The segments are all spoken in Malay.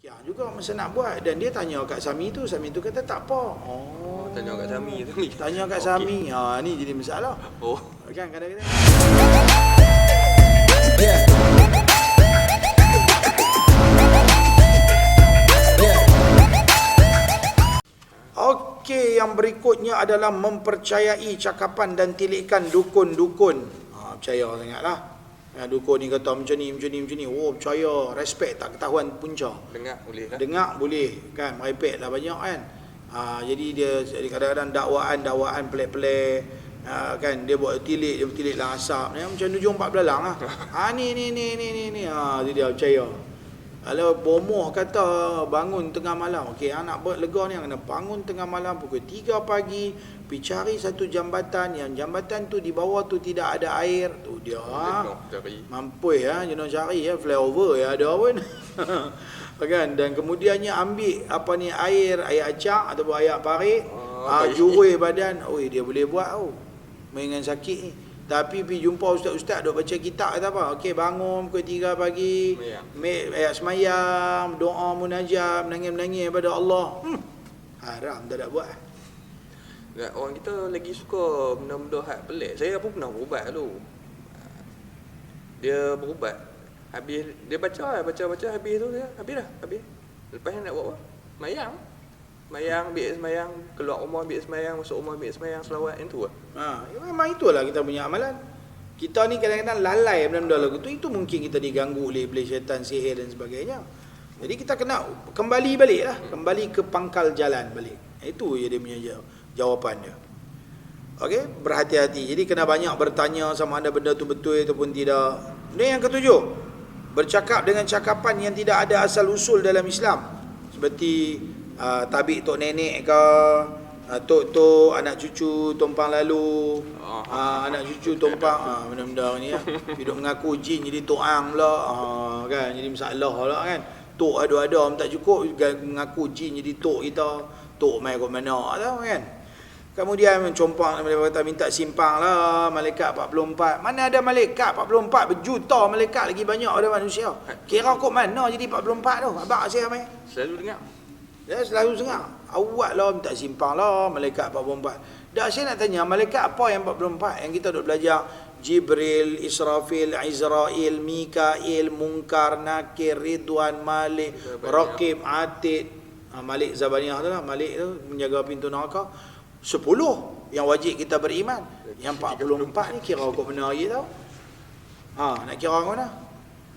Ya juga masa nak buat, dan dia tanya kat Sami tu kata tak apa. Oh, Tanya kat Sami tu ni. tanya kat Sami. Ha, ni jadi masalah. Oh. Kan kadang-kadang. Okey, yang berikutnya adalah mempercayai cakapan dan tilikan dukun-dukun. Percaya sangatlah. Dukun ni kata macam ni. Oh, percaya, respect, tak ketahuan punca. Dengar boleh lah. Dengar boleh kan, merepek lah banyak kan. Jadi dia kadang-kadang dakwaan pelik-pelik. Kan dia buat tilik lah asap ni macam 74 belalang lah. Ni. Jadi dia percaya. Kalau bomoh kata bangun tengah malam, okey, nak buat lega ni kena bangun tengah malam pukul 3 pagi, pergi cari satu jambatan, yang jambatan tu di bawah tu tidak ada air. Tu dia. Mampu jenuh cari flyover ada pun. Kan, dan kemudiannya ambil air acak ataupun air parik, jurui badan. Oi, dia boleh buat dengan sakit ni. Tapi pergi jumpa ustaz-ustaz duk baca kitab kata apa? Okey, bangun pukul 3 pagi, ayat semayang, doa munajat, menangis-menangis pada Allah. Haram tak buat. Orang kita lagi suka benda-benda hak pelik. Saya pun pernah berubat dulu. Dia berubat. Habis dia baca habis tu dia habis. Lepas ni nak buat apa? Mayang, ambil semayang, keluar rumah ambil semayang, masuk rumah ambil semayang, selawat, yang tu lah. Memang itulah kita punya amalan. Kita ni kadang-kadang lalai benda-benda lagu tu. Itu mungkin kita diganggu oleh syaitan, sihir dan sebagainya. Jadi kita kena kembali balik lah. Kembali ke pangkal jalan balik. Itu je dia punya jawapan dia. Okey, berhati-hati. Jadi kena banyak bertanya sama ada benda tu betul ataupun tidak. Ini yang ketujuh. Bercakap dengan cakapan yang tidak ada asal usul dalam Islam. Seperti tabik tok nenek ke, tok anak cucu tumpang lalu, anak cucu tumpang, benda-benda ni hidup mengaku jin jadi tok ang pula, kan, jadi masalah pula kan. Tok ada tak cukup mengaku jin jadi tok kita, tok mai kat mana tahu kan. Kemudian mencompang minta simpang lah malaikat 44. Mana ada malaikat 44, berjuta malaikat lagi banyak ada manusia. Kira kok mana jadi 44 tu? Abang saya mai. Selalu dengar. Dia selalu dengar. Awak lah minta simpang lah malaikat 44. Dah saya nak tanya, malaikat apa yang 44 yang kita duk belajar? Jibril, Israfil, Izrail, Mikail, Munkar, Nakir, Ridwan, Malik, Raqib, Atid. Malik Zabaniyah tu lah, Malik tu menjaga pintu neraka. 10 yang wajib kita beriman. Yang 44 ni kira kok benar lagi tau. Nak kira mana?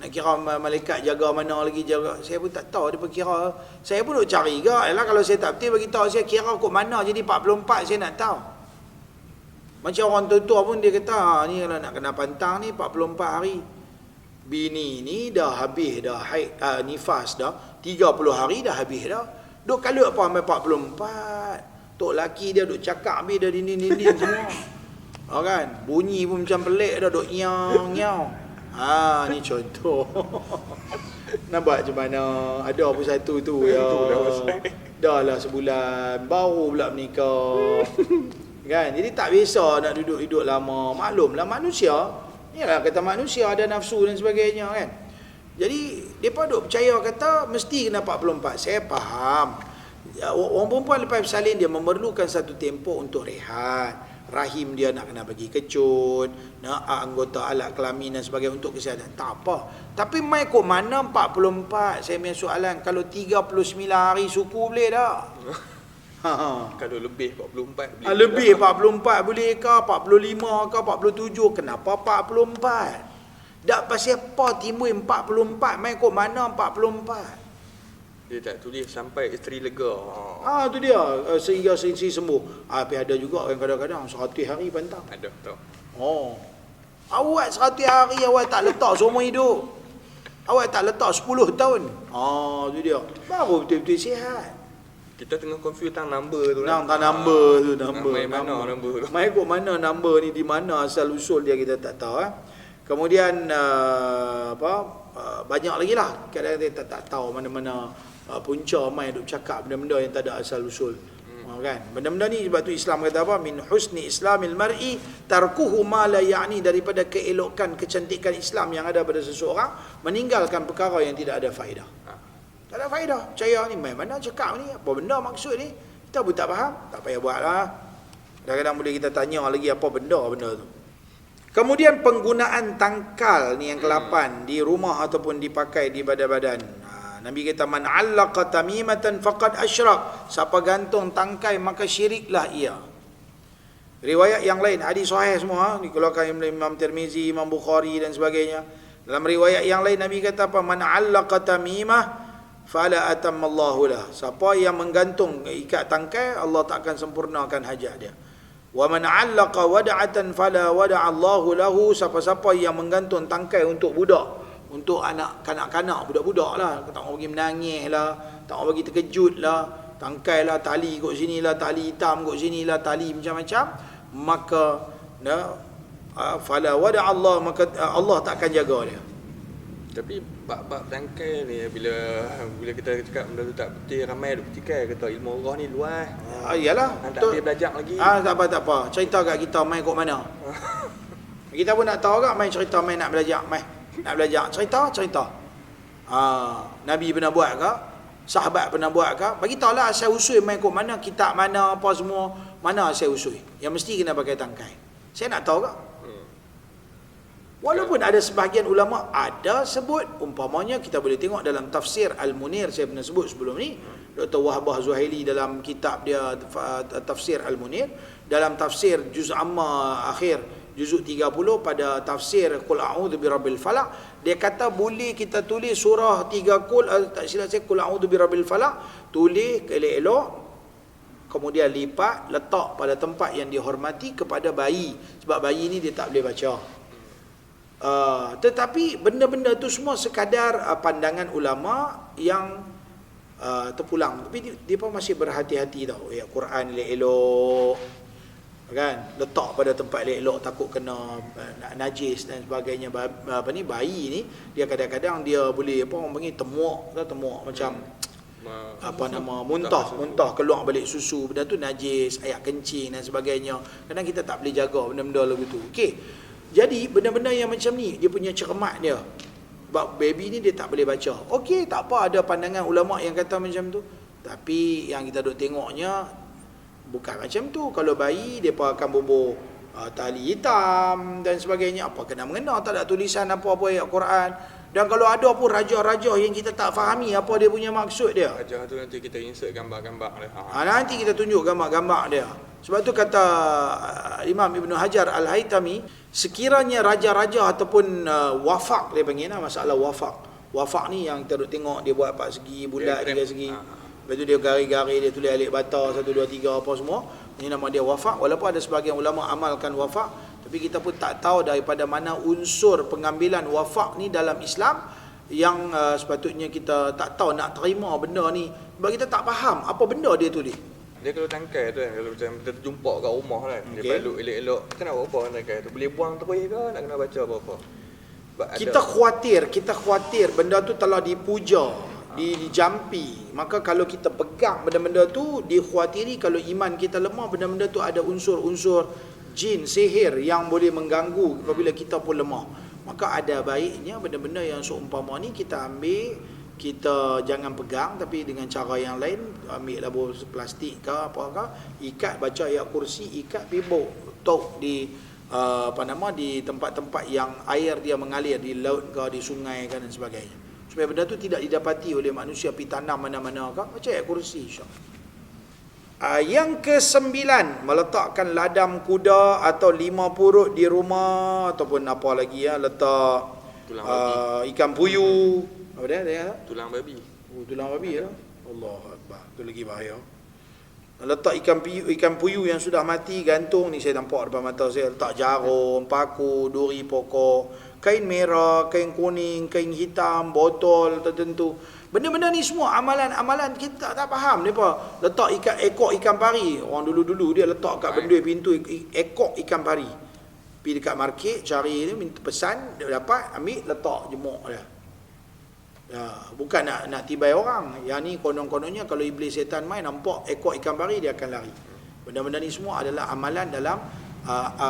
Nak kira malaikat jaga mana lagi jaga. Saya pun tak tahu dia pun kira. Saya pun duk cari ke. Yalah kalau saya tak betul bagi tahu saya kira kok mana jadi 44 saya nak tahu. Macam orang tua-tua pun dia kata, ni kalau nak kena pantang ni 44 hari. Bini ni dah habis dah haid, nifas dah. 30 hari dah habis dah. Duk kalut apa sampai 44. Tok laki dia duk cakap habis dah dinding-dinding semua. Kan? Bunyi pun macam pelik dah duk nyau-nyau. Ni contoh. Nampak macam mana? Ada pun satu tu ya. Dah lah sebulan baru pula menikah. Kan? Jadi tak biasa nak duduk-duduk lama. Maklumlah manusia. Yalah kata manusia ada nafsu dan sebagainya kan. Jadi depa duk percaya kata mesti kena 44. Saya faham. Orang perempuan lepas bersalin dia memerlukan satu tempoh untuk rehat. Rahim dia nak kena bagi kecut, nak anggota alat kelamin dan sebagainya untuk kesihatan. Tak apa. Tapi mai kok mana 44? Saya punya soalan, kalau 39 hari suku boleh tak? Kalau lebih 44 boleh. Lebih 44 boleh ke? 45 ke? 47? Kenapa 44? Tak pasal apa timbul 44? Mai kok mana 44? Dia tak tulis sampai isteri lega. Tu dia, sehingga isteri sembuh. Tapi ada juga kadang-kadang 100 hari pantang. Ada, tahu. Awak 100 hari awak tak letak seumur hidup. Awak tak letak 10 tahun. Tu dia. Baru betul-betul sihat. Kita tengah confuse tentang number tu lah. Number tu, number. Mai mana number tu? Mai kok mana number ni, di mana asal usul dia kita tak tahu. Kemudian banyak lagi lah. Kadang-kadang kita tak tahu mana-mana punca mai duk cakap benda-benda yang tak ada asal usul. Kan? Benda-benda ni sebab tu Islam kata apa? Min husni islamil mar'i tarkuhu ma la ya'ni, daripada keelokan kecantikan Islam yang ada pada seseorang meninggalkan perkara yang tidak ada faedah. Tak ada faedah. Percaya ni main mana cakap ni, apa benda maksud ni, kita pun tak faham, tak payah buat lah. Kadang-kadang boleh kita tanya lagi apa benda tu. Kemudian penggunaan tangkal ni yang ke-8 di rumah ataupun dipakai di badan-badan. Nabi kata man 'allaqa tamimatan faqad asyrak. Siapa gantung tangkai maka syiriklah ia. Riwayat yang lain, hadis sahih semua, dikeluarkan oleh Imam Tirmizi, Imam Bukhari dan sebagainya. Dalam riwayat yang lain Nabi kata apa? Man 'allaqa tamimah fala atammallahu lah. Siapa yang menggantung ikat tangkai, Allah tak akan sempurnakan hajat dia. Wa man 'allaqa wada'atan fala wada'allahu lahu. Siapa-siapa yang menggantung tangkai untuk budak, untuk anak kanak-kanak, budak-budak lah, tak mau bagi menangis lah, tak mau bagi terkejut lah, tangkai lah, tali kot sini lah, tali hitam kot sini lah, tali macam-macam, maka fala wada'allah, maka Allah tak akan jaga dia. Tapi bab tangkai ni, bila kita cakap benda tu tak betul, ramai duk petikai kata ilmu Allah ni luas. Iyalah, tak boleh belajar lagi. Tak apa. Cerita kat kita main kot mana. Kita pun nak tahu kat main cerita, main nak belajar, nak belajar cerita. Nabi pernah buat ke? Sahabat pernah buat ke? Bagi tahu lah asal usul main kot mana, kitab mana, apa semua, mana asal usul. Yang mesti kena pakai tangkai. Saya nak tahu ke? Walaupun ada sebahagian ulama ada sebut, umpamanya kita boleh tengok dalam tafsir Al-Munir, saya pernah sebut sebelum ni, Dr. Wahbah Zuhaili dalam kitab dia tafsir Al-Munir, dalam tafsir juz amma akhir juzuk 30 pada tafsir Qul a'udzu birabbil falaq, dia kata boleh kita tulis surah 3 Qul, tak silap saya, Qul a'udzu birabbil falaq, tulis elok-elok, kemudian lipat, letak pada tempat yang dihormati kepada bayi, sebab bayi ni dia tak boleh baca. Tetapi benda-benda tu semua sekadar pandangan ulama yang terpulang. Tapi dia pun masih berhati-hati tau. Ya, Quran elok-elok, kan, letak pada tempat elok-elok, takut kena najis dan sebagainya. Bayi ni dia kadang-kadang dia boleh orang panggil temuak macam muntah keluar balik susu, benda tu najis, air kencing dan sebagainya. Kadang kita tak boleh jaga benda-benda lagu tu. Okey. Jadi benda-benda yang macam ni dia punya cermat dia. Sebab baby ni dia tak boleh baca. Okey, tak apa, ada pandangan ulama yang kata macam tu. Tapi yang kita duk tengoknya bukan macam tu. Kalau bayi depa akan bubuh tali hitam dan sebagainya, apa kena mengena, tak ada tulisan apa-apa ayat Quran. Dan kalau ada pun raja-raja yang kita tak fahami apa dia punya maksud dia. Raja tu nanti kita insert gambar-gambar dia. Nanti kita tunjuk gambar-gambar dia. Sebab tu kata Imam Ibn Hajar Al-Haytami, sekiranya raja-raja ataupun wafak, dia panggil masalah wafak. Wafak ni yang kita duk tengok dia buat 4 segi, bulat 3 segi. Lepas tu dia garis-garis, dia tulis alif bata 1 2 3 apa semua. Ini nama dia wafak. Walaupun ada sebahagian ulama amalkan wafak, tapi kita pun tak tahu daripada mana unsur pengambilan wafak ni dalam Islam yang sepatutnya kita tak tahu nak terima benda ni. Sebab kita tak faham apa benda dia tulis. Dia kalau tangkai tu kan, kalau macam kita terjumpa kat rumah kan, dia balut elok-elok, kita nak buat apa dengan tangkai tu? Boleh buang terus ke nak kena baca apa-apa? Kita khawatir benda tu telah dipuja, dijampi. Maka kalau kita pegang benda-benda tu, dikhawatiri kalau iman kita lemah, benda-benda tu ada unsur-unsur jin, sihir yang boleh mengganggu apabila kita pun lemah. Maka ada baiknya benda-benda yang seumpama ni kita ambil, kita jangan pegang, tapi dengan cara yang lain, ambil labur plastik ke apakah, ikat, baca ayat kursi, ikat, pibuk, tok di di tempat-tempat yang air dia mengalir, di laut ke, di sungai ke dan sebagainya, supaya benda tu tidak didapati oleh manusia pi tanam mana-mana ke, baca ayat kursi, insya-Allah. Yang ke-9, meletakkan ladam kuda atau 5 purut di rumah, ataupun apa lagi letak ikan puyuh. Apa dia? Tulang babi. Tulang babi ya. Allahuakbar. Itu lagi bahaya. Letak ikan puyuh yang sudah mati gantung ni, saya nampak depan mata saya, letak jarum, paku, duri pokok, kain merah, kain kuning, kain hitam, botol tertentu. Benda-benda ni semua amalan-amalan kita tak faham depa. Letak ekor ikan pari. Orang dulu-dulu dia letak kat benda pintu ekor ikan pari. Pergi dekat market cari ni, minta pesan, dia dapat, ambil, letak jemuk dia. Ya, bukan nak tibai orang. Yang ni konon-kononnya kalau iblis setan main nampak ekor ikan pari, dia akan lari. Benda-benda ni semua adalah amalan dalam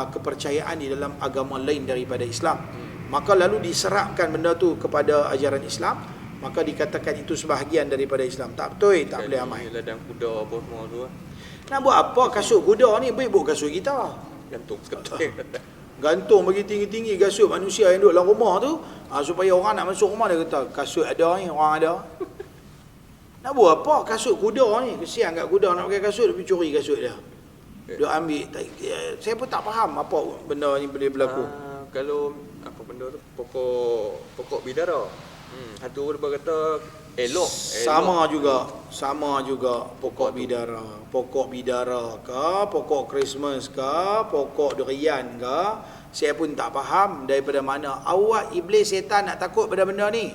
kepercayaan di dalam agama lain daripada Islam. Maka lalu diserapkan benda tu kepada ajaran Islam, maka dikatakan itu sebahagian daripada Islam. Tak betul, tak boleh amal. Ladang kuda apa semua tu. Nak buat apa kasut kuda ni? Baik buat kasut kita. Gantung sekeping. Gantung bagi tinggi-tinggi kasut manusia yang duduk dalam rumah tu, supaya orang nak masuk rumah dia kata kasut ada ni, orang ada. Nak buat apa kasut kuda ni? Kesian kat kuda nak pakai kasut, tapi curi kasut dia. Dia ambil. Saya pun tak faham apa benda ni boleh berlaku. Kalau apa benda tu pokok bidara. Satu dia kata elok. Sama juga pokok bidara ke, pokok Christmas ke, pokok durian ke. Saya pun tak faham daripada mana awak iblis setan nak takut pada benda ni.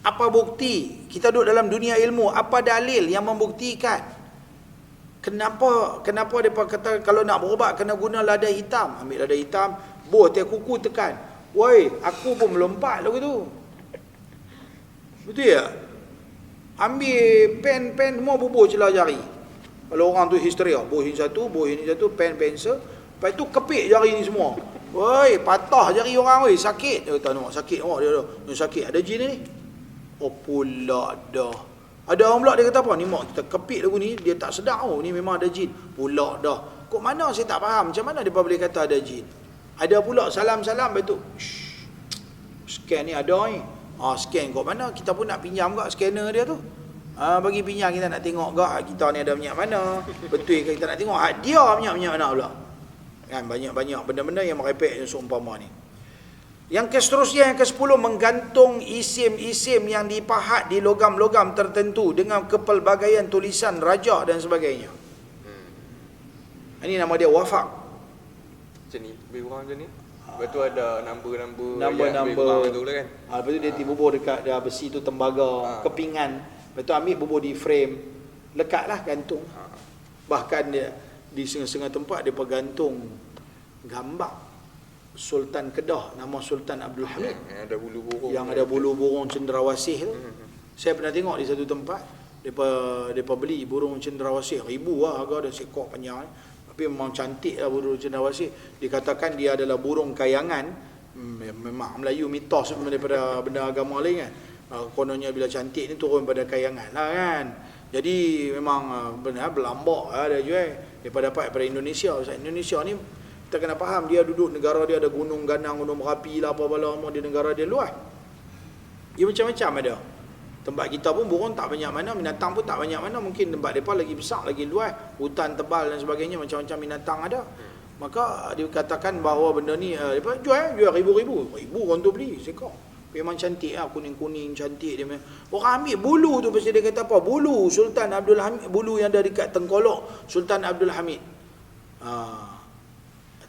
Apa bukti? Kita duduk dalam dunia ilmu, apa dalil yang membuktikan? Kenapa depa kata kalau nak berubat kena guna lada hitam? Ambil lada hitam, boh tiap kuku tekan. Woi, aku pun melompat lagu tu. Betul tak? Ambil pen semua bubuh celah jari. Kalau orang tu histeria, buh ini satu, pen pensel, lepas tu kepik jari ni semua. Woi, patah jari orang woi, sakit. Dia kata nak sakit dia sakit. Ada jin ni. Oh pula dah. Ada orang pula dia kata apa? Ni mak kita kepik lagu ni, dia tak sedar ni memang ada jin. Pula dah. Kok mana saya tak faham, macam mana dia boleh kata ada jin? Ada pula salam-salam betul. Scan ni ada ni. Scan kok mana? Kita pun nak pinjam gak scanner dia tu. Bagi pinjam kita nak tengok gak kita ni ada minyak mana. Betul ke kita nak tengok dia minyak mana pula. Kan banyak-banyak benda-benda yang merepek yang seumpama ni. Yang seterusnya yang ke-10 menggantung isim-isim yang dipahat di logam-logam tertentu dengan kepelbagaian tulisan raja dan sebagainya. Ini nama dia wafak. Macam ni, lebih kurang macam ni. Lepas tu ada Number tu lah kan. Lepas tu dia bubur dekat dia besi tu tembaga, kepingan. Lepas tu ambil bubur di frame, lekatlah gantung. Bahkan dia di setengah-setengah tempat dia bergantung gambar Sultan Kedah, nama Sultan Abdul Hamid. Yang ada bulu burung cendrawasih tu. Saya pernah tengok di satu tempat, depa beli burung cendrawasih, ribu lah harga dia, seekor panjang. Tapi memang cantik lah burung cendrawasih. Dikatakan dia adalah burung kayangan. Memang Melayu mitos daripada benda agama lain kan. Kononnya bila cantik ni turun pada kayangan lah kan. Jadi memang benar berlambak lah dia jual. Daripada dapat daripada Indonesia. Indonesia ni kita kena faham, dia duduk negara dia ada gunung ganang, gunung Merapi lah apa bala semua, di negara dia luas. Dia macam-macam ada. Tempat kita pun burung tak banyak mana, binatang pun tak banyak mana. Mungkin tempat mereka lagi besar, lagi luas, hutan tebal dan sebagainya, macam-macam binatang ada. Maka dikatakan bahawa benda ni mereka jual ribu orang tu beli seekor. Memang cantik lah, kuning-kuning cantik dia. Orang ambil bulu tu pasti dia kata apa? Bulu Sultan Abdul Hamid, bulu yang ada dekat tengkolok Sultan Abdul Hamid.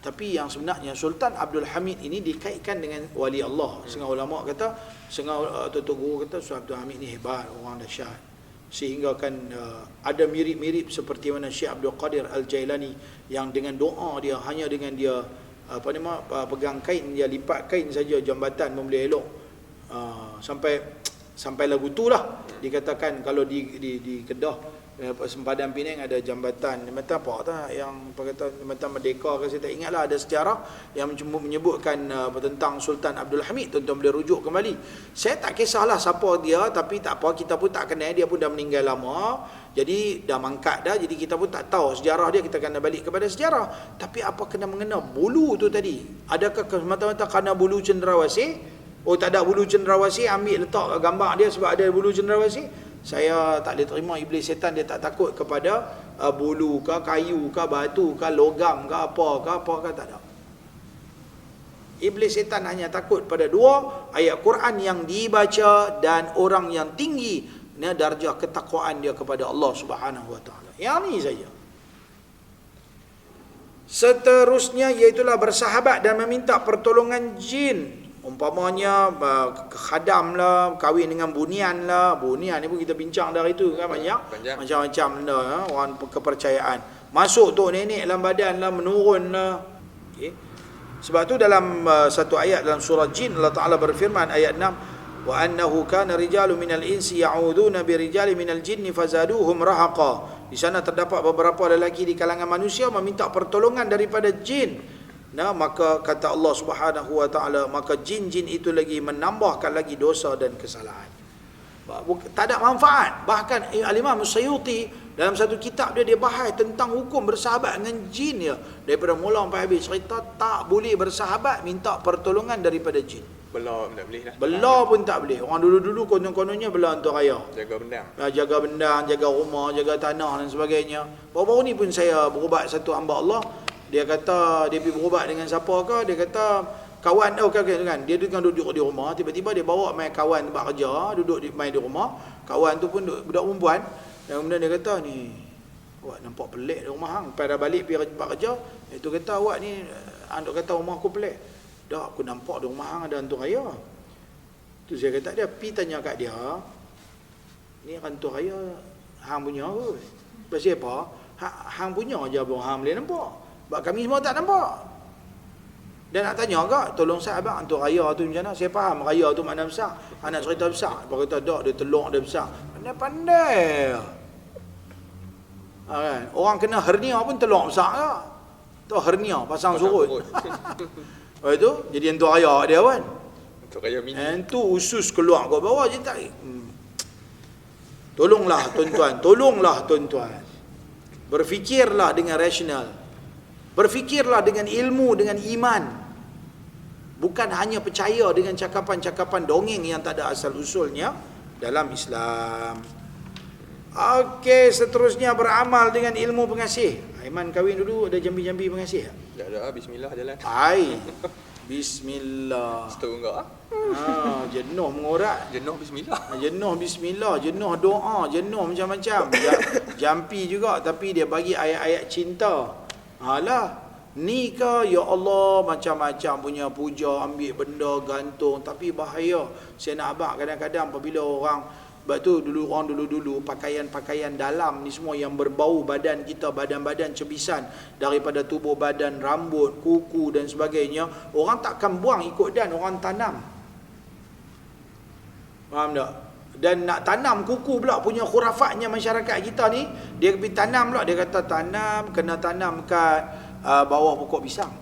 Tapi yang sebenarnya Sultan Abdul Hamid ini dikaitkan dengan wali Allah. Setengah ulama kata, setengah tuan guru kata Sultan Abdul Hamid ni hebat, orang dahsyat. Sehingga kan ada mirip-mirip seperti mana Syekh Abdul Qadir Al-Jailani yang dengan doa dia, hanya dengan dia pegang kain, dia lipat kain saja jambatan boleh elok. Sampai lagu tu lah dikatakan kalau di Kedah sempadan Penang ada jambatan apa tak yang kata jambatan Merdeka ke, saya tak ingatlah, ada sejarah yang menyebutkan tentang Sultan Abdul Hamid. Tuan-tuan boleh rujuk kembali. Saya tak kisahlah siapa dia, tapi tak apa, kita pun tak kenal, dia pun dah meninggal lama, jadi dah mangkat dah, jadi kita pun tak tahu sejarah dia, kita kena balik kepada sejarah. Tapi apa kena mengena bulu tu tadi? Adakah semata-mata kerana bulu cendrawasih? Oh tak ada bulu cendrawasih, ambil letak gambar dia sebab ada bulu cendrawasih? Saya tak boleh terima iblis setan dia tak takut kepada bulu ke, kayu ke, batu ke, logam ke, apa ke, tak ada. Iblis setan hanya takut pada dua ayat Quran yang dibaca dan orang yang tinggi darjah ketakwaan dia kepada Allah Subhanahu Wa Taala. Yang ni saja. Seterusnya iaitulah bersahabat dan meminta pertolongan jin. Umpamanya khadam lah, kahwin dengan bunian lah. Bunian ni pun kita bincang dari itu kan, banyak macam-macam benda, orang kepercayaan. Masuk tu nenek dalam badan lah, menurun lah. Okay. Sebab tu dalam satu ayat dalam surah Jin, Allah Ta'ala berfirman ayat 6, wa annahu kana rijalu minal insi ya'uduna birijali minal jinni fazaduhum rahaqa. Di sana terdapat beberapa lelaki di kalangan manusia meminta pertolongan daripada jin. Nah, maka kata Allah Subhanahu Wa Taala, maka jin-jin itu lagi menambahkan lagi dosa dan kesalahan. Tak ada manfaat. Bahkan Al-Imam As-Sayuti dalam satu kitab dia bahas tentang hukum bersahabat dengan jin ya. Daripada mula sampai habis cerita tak boleh bersahabat minta pertolongan daripada jin. Belah tak boleh dah. Belah pun tak boleh. Orang dulu-dulu konon-kononnya belah untuk raya. Jaga bendang. Jaga bendang, jaga rumah, jaga tanah dan sebagainya. Baru-baru ni pun saya berubat satu hamba Allah. Dia kata dia pergi berubat dengan siapa ke? Dia kata kawan kan. Dia duduk di rumah, tiba-tiba dia bawa mai kawan tempat kerja, duduk main di rumah. Kawan tu pun budak perempuan. Dan kemudian dia kata ni, awak nampak pelik di rumah hang. Lepas dah balik pergi tempat kerja, itu kata awak ni anduk kata rumah aku pelik. Dah aku nampak di rumah hang ada hantu raya. Tu saya kata dia pi tanya kat dia, ni hantu raya hang punya ke? Pasal apa? Hang punya je abang hang boleh nampak. Sebab kami semua tak nampak. Dan nak tanya agak, tolong saya abang hantu raya tu macam mana? Saya faham raya tu makna besar. Anak cerita besar. Dia kata dak dia telur dia besar. Pandai-pandai. Kan? Orang kena hernia pun telur besar ke? Tu hernia pasang surut. Lepas tu jadi hantu raya dia kan. Hantu raya mini. Hantu usus keluar kat bawah je tak. Tolonglah tuan-tuan. Berfikirlah dengan rasional. Berfikirlah dengan ilmu, dengan iman. Bukan hanya percaya dengan cakapan-cakapan dongeng yang tak ada asal usulnya dalam Islam. Okey, seterusnya beramal dengan ilmu pengasih. Aiman kahwin dulu ada jambi-jambi pengasih tak? Tak ada, bismillah jalan. Ai. Bismillah. Setu enggak ah? Jenuh mengorak. Jenuh bismillah. Jenuh bismillah, jenuh doa, jenuh macam-macam. Jampi juga tapi dia bagi ayat-ayat cinta. Alah, ni ke ya Allah macam-macam punya puja, ambil benda gantung tapi bahaya. Saya nak abang kadang-kadang apabila orang sebab tu orang dulu pakaian-pakaian dalam ni semua yang berbau badan kita, badan-badan cebisan daripada tubuh badan, rambut, kuku dan sebagainya, orang takkan buang ikut dan orang tanam. Faham tak? Dan nak tanam kuku pula punya khurafatnya masyarakat kita ni, dia pergi tanam pula, dia kata kena tanam kat bawah pokok pisang.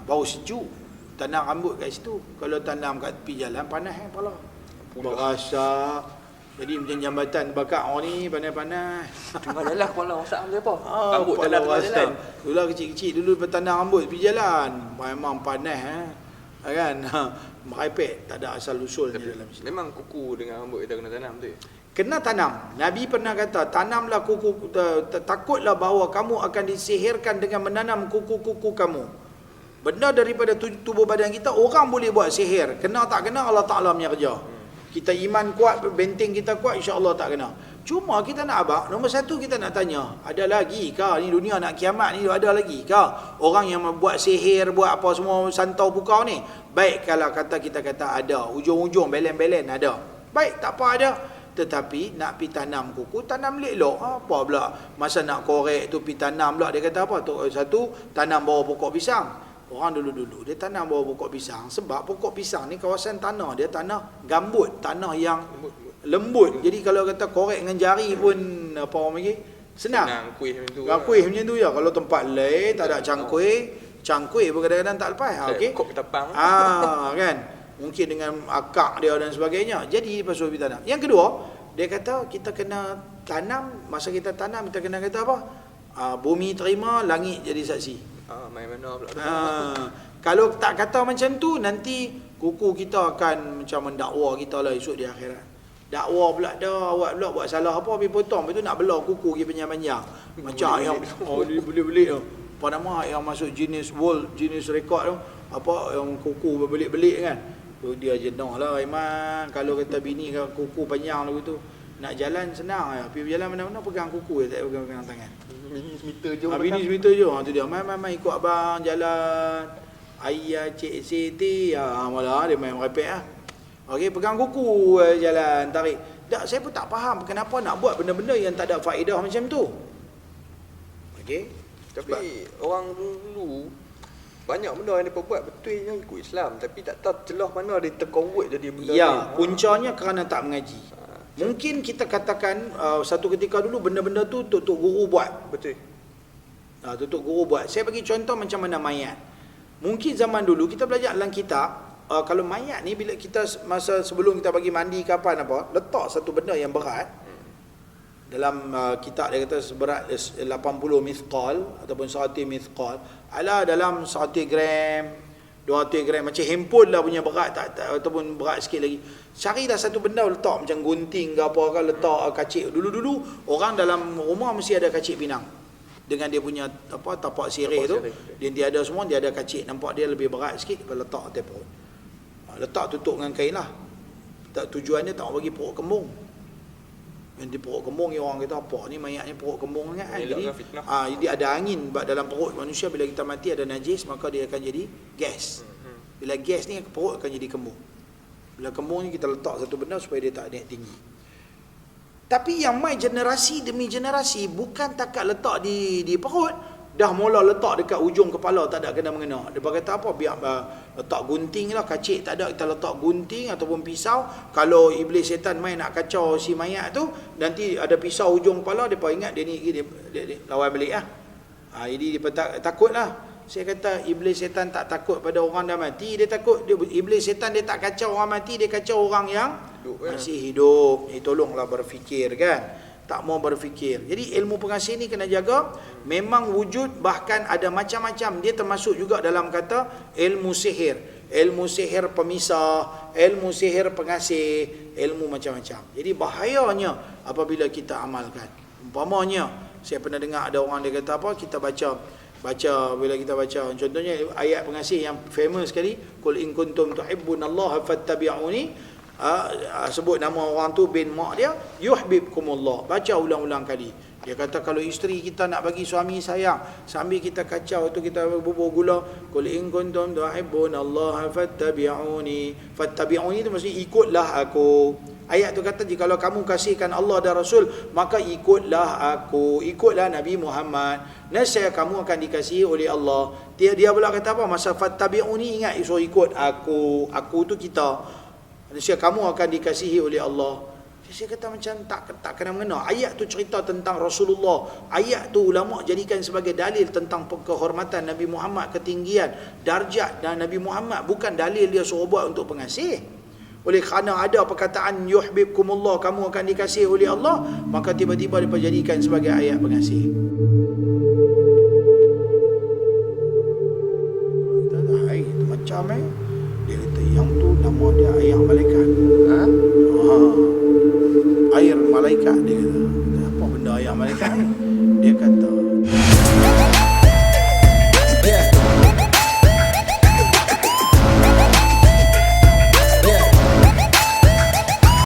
Bau sejuk. Tanam rambut kat situ. Kalau tanam kat tepi jalan panas kepala. Berasa. Jadi macam jambatan bakar orang ni panas-panas. Tengah jalan kepala rosak dia apa? Rambut dalam jalan. Dulu kecil-kecil dulu tanam rambut tepi jalan. Memang panas kan. Merepek, tak ada asal usulnya dalam Islam. Memang kuku dengan rambut kita kena tanam tu. Kena tanam. Nabi pernah kata, tanamlah kuku, takutlah bahawa kamu akan disihirkan dengan menanam kuku-kuku kamu. Benda daripada tubuh badan kita, orang boleh buat sihir. Kena tak kena, Allah Ta'ala punya kerja. Kita iman kuat, benteng kita kuat, insya-Allah tak kena. Cuma kita nak abang, nombor satu kita nak tanya, ada lagi ke ni dunia nak kiamat ni, ada lagi ke orang yang buat sihir, buat apa semua santau pukau ni? Baik kalau kita kata ada, ujung-ujung belen-belen ada. Baik, tak apa ada. Tetapi nak pi tanam kuku, tanam elok. Apa pula masa nak korek tu pi tanam pula, dia kata apa tu? Satu, tanam bawah pokok pisang. Orang dulu-dulu dia tanam bawah pokok pisang sebab pokok pisang ni kawasan tanah dia tanah gambut, tanah yang lembut. Jadi kalau kata korek dengan jari pun apa orang panggil? Senang kuih macam tu. Kuih macam tu je. Kalau tempat lain tak ada cangkuih pun kadang-kadang tak lepas. Okey. Kop tapang. Kan. Mungkin dengan akak dia dan sebagainya. Jadi pasal kita tanam. Yang kedua, dia kata kita kena tanam, masa kita tanam kita kena kata apa? Bumi terima, langit jadi saksi. Main mana pula. Kalau tak kata macam tu, nanti kuku kita akan macam mendakwa kita lah esok di akhirat. Dakwa pula dah, awak pula buat salah apa, pergi potong, lepas tu nak belah kuku pergi panjang-panjang. Macam yang belit-belit tu. Apa nama yang masuk jenis world, jenis rekod tu, apa yang kuku berbelit-belit kan. Tu dia jenuh lah Iman. Kalau kata bini kuku panjang lagu tu, nak jalan senang ya. Pergi jalan mana-mana pegang kuku je, tak pegang tangan. Bini semita je. Bini semita je. Tu dia. Mai ikut abang jalan. Ayah Cik Siti. Malah dia main merepek lah. Okey, pegang kuku jalan, tarik. Tak, saya pun tak faham kenapa nak buat benda-benda yang tak ada faedah macam tu. Okey. Tapi orang dulu banyak benda yang mereka buat betulnya ikut Islam, tapi tak tahu celah mana dia terconvert jadi benda ni. Ya, puncanya kerana tak mengaji. Mungkin kita katakan satu ketika dulu benda-benda tu tok guru buat. Betul. Tok guru buat. Saya bagi contoh macam mana mayat. Mungkin zaman dulu kita belajar dalam kitab, kalau mayat ni bila kita masa sebelum kita bagi mandi kapan apa, letak satu benda yang berat. Dalam kitab dia kata seberat 80 mithqal ataupun 100 mithqal. Ala dalam 100 gram, 200 gram, macam handphone lah punya berat ataupun berat sikit lagi. Carilah satu benda letak macam gunting ke apa ke, letak kacik. Dulu-dulu orang dalam rumah mesti ada kacik pinang. Dengan dia punya apa tapak sirih tu, dia ada semua, dia ada kacik. Nampak dia lebih berat sikit, lepas letak atas perut. Letak tutup dengan kain lah. Tujuan dia tak bagi perut kembung. Yang di perut kembung ni orang kata apa ni mayat ni perut kembung kan. Jadi ada angin dalam perut manusia, bila kita mati ada najis, maka dia akan jadi gas. Bila gas ni perut akan jadi kembung. Bila kembung ni kita letak satu benda supaya dia tak naik tinggi. Tapi yang mai generasi demi generasi bukan takat letak di perut, dah mula letak dekat ujung kepala, tak ada kena mengena. Dia kata apa, biar letak gunting lah, kacik tak ada, kita letak gunting ataupun pisau. Kalau iblis setan main nak kacau si mayat tu, nanti ada pisau ujung kepala, dia ingat dia lawan balik lah. Jadi dia takut lah. Saya kata iblis setan tak takut pada orang dah mati, dia takut iblis setan dia tak kacau orang mati, dia kacau orang yang masih hidup. Tolonglah berfikir kan. Tak mau berfikir. Jadi ilmu pengasih ni kena jaga. Memang wujud, bahkan ada macam-macam. Dia termasuk juga dalam kata ilmu sihir. Ilmu sihir pemisah, ilmu sihir pengasih, ilmu macam-macam. Jadi bahayanya apabila kita amalkan. Umpamanya, saya pernah dengar ada orang dia kata apa, kita baca bila kita baca contohnya ayat pengasih yang famous sekali, qul in kuntum tuhibbunallaha fattabi'uni, sebut nama orang tu bin mak dia, yuhibbukumullah, baca ulang-ulang kali. Dia kata kalau isteri kita nak bagi suami sayang, sambil kita kacau tu kita bubur gula, qul in kuntum tuhibbunallaha fattabi'uni. Fattabi'uni tu maksudnya ikutlah aku. Ayat tu kata jika kamu kasihkan Allah dan Rasul, maka ikutlah aku, ikutlah Nabi Muhammad, nescaya kamu akan dikasihi oleh Allah. Dia pula kata apa, masa fattabi'uni, ingat suruh ikut aku. Aku tu kita, nescaya kamu akan dikasihi oleh Allah. Saya kata macam tak kena mengena. Ayat tu cerita tentang Rasulullah. Ayat tu ulama jadikan sebagai dalil tentang kehormatan Nabi Muhammad, ketinggian darjat dan Nabi Muhammad, bukan dalil dia suruh buat untuk pengasih. Oleh kerana ada perkataan yuhibbukumullah, kamu akan dikasihi oleh Allah, maka tiba-tiba dijadikan sebagai ayat pengasih. Hai, itu macam dia kata yang tu nama dia ayat malaikat. Air malaikat dia kata. Apa benda ayat malaikat ni? Dia kata